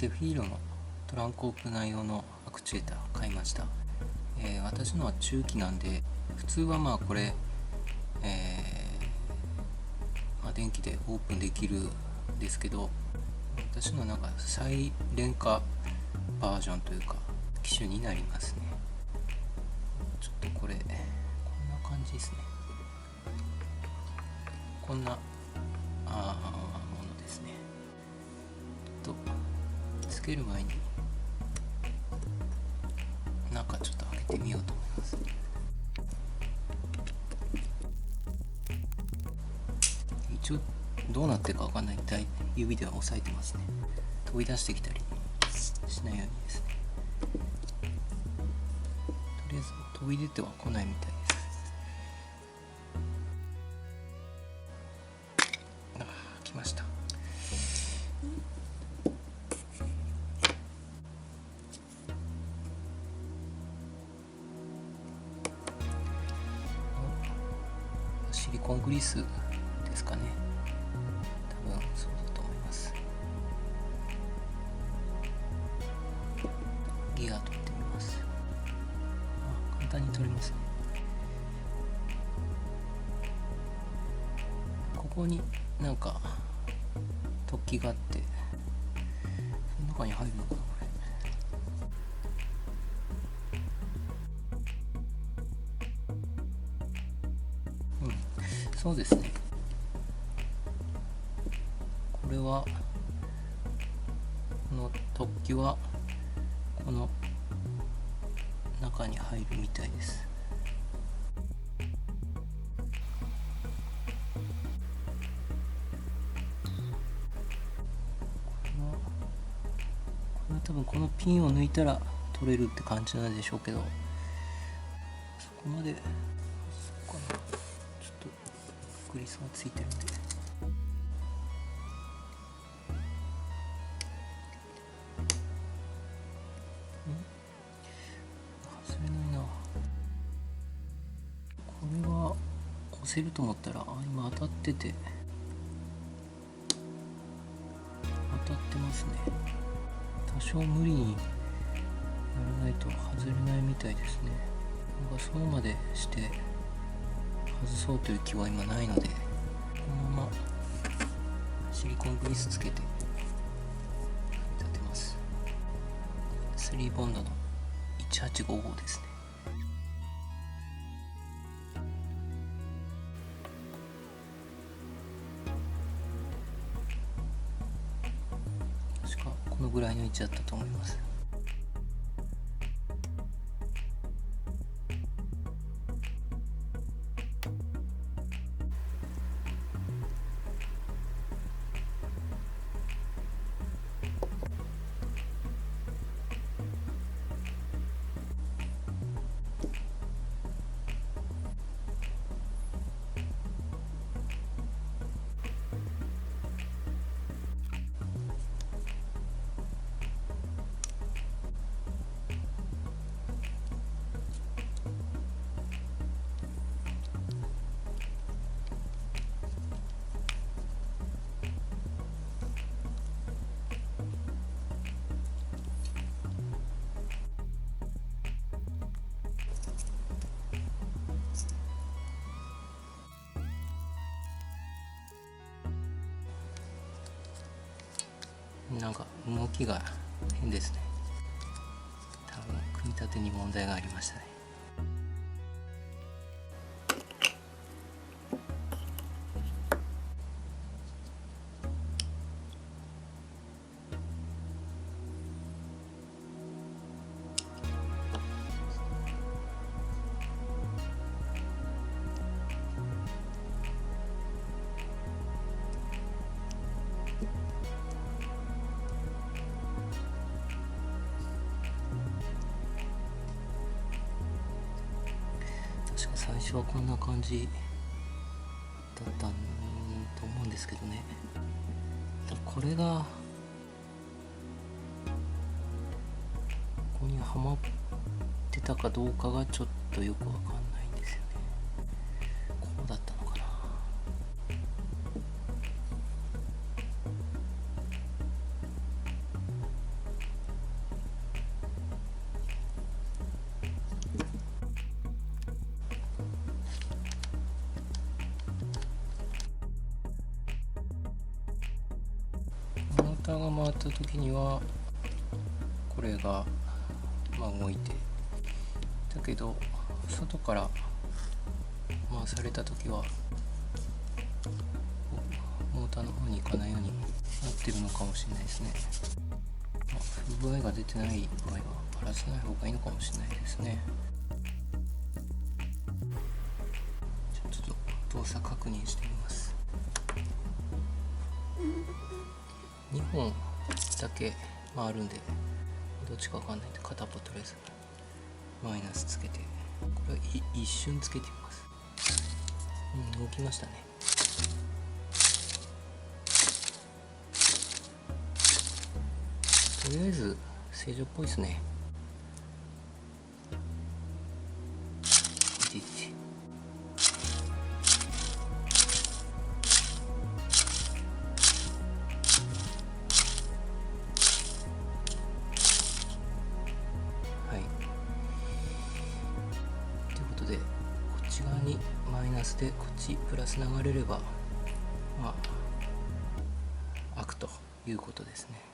セフィーロのトランクオープナー用のアクチュエーター買いました。私のは中期なんで、普通はまあこれ、電気でオープンできるんですけど、私のなんか再廉価バージョンというか機種になりますね。ちょっとこれこんな感じですね。こんなものですね。つける前に中ちょっと開けてみようと思います。一応どうなってるかわかんないんで指では押さえてますね。飛び出してきたりしないようにですね。とりあえず飛び出ては来ないみたいです。来ました。シリコングリスですかね。多分そうだと思います。ギア取ってみます。簡単に取れますね。ここになんか突起があって、その中に入るのかな、これ。そうですね。これはこの突起はこの中に入るみたいです。これは多分このピンを抜いたら取れるって感じなんでしょうけど、そこまでそうかな。ちょっとグリスがついてるんで。外れないな。これは押せると思ったら、今当たってて、当たってますね。多少無理にやらないと外れないみたいですね。なんかそうまでして外そうという気は今ないので、このままシリコングリスつけて立てます。3ボンドの1855ですね。確かこのぐらいの位置だったと思います。なんか動きが変ですね。多分組み立てに問題がありましたね。最初はこんな感じだったと思うんですけどね。これがここにはまってたかどうかがちょっとよくわかんないんですよね。こうだったのかな。ターが回った時にはこれが動いて、だけど外から回された時はモーターの方に行かないようになってるのかもしれないですね。不具合が出てない場合はバラさない方がいいのかもしれないですね。ちょっと動作確認してみます。2本だけ回るんでどっちかわかんないんで片っぽとりあえずマイナスつけて、これは一瞬つけてみます。動きましたね。とりあえず正常っぽいですね。はい。ということで、こっち側にマイナスでこっちプラス流れれば開くということですね。